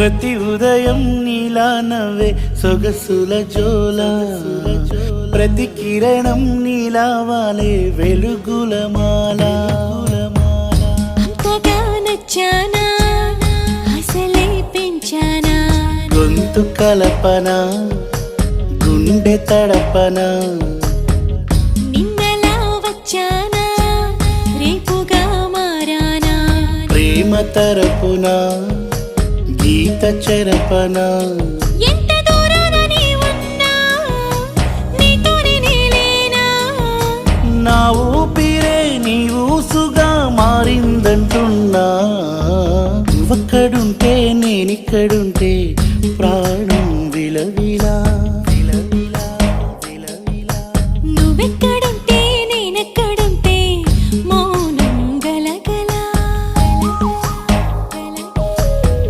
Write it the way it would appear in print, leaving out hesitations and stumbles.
ప్రతి ఉదయం నీలా నవ్వే సొగసుల జోల, ప్రతి కిరణం నీలా వాలే వెలుగుల మాల. అంతగా నచ్చానా అసలే పెంచానా, గొంతు కలపన గుండె తడపన, నిన్నలా వచ్చానా రేపుగా మారానా, ప్రేమ తరపున గీత చెరపన. ఎంత దూరాన నీ ఉన్నా నీతోనే నేలేనా, నా ఊపిరే నీ ఊసుగా మారిందంటున్నా. నువ్వక్కడుంటే నేనిక్కడుంటే ప్రాణం విలవిలా.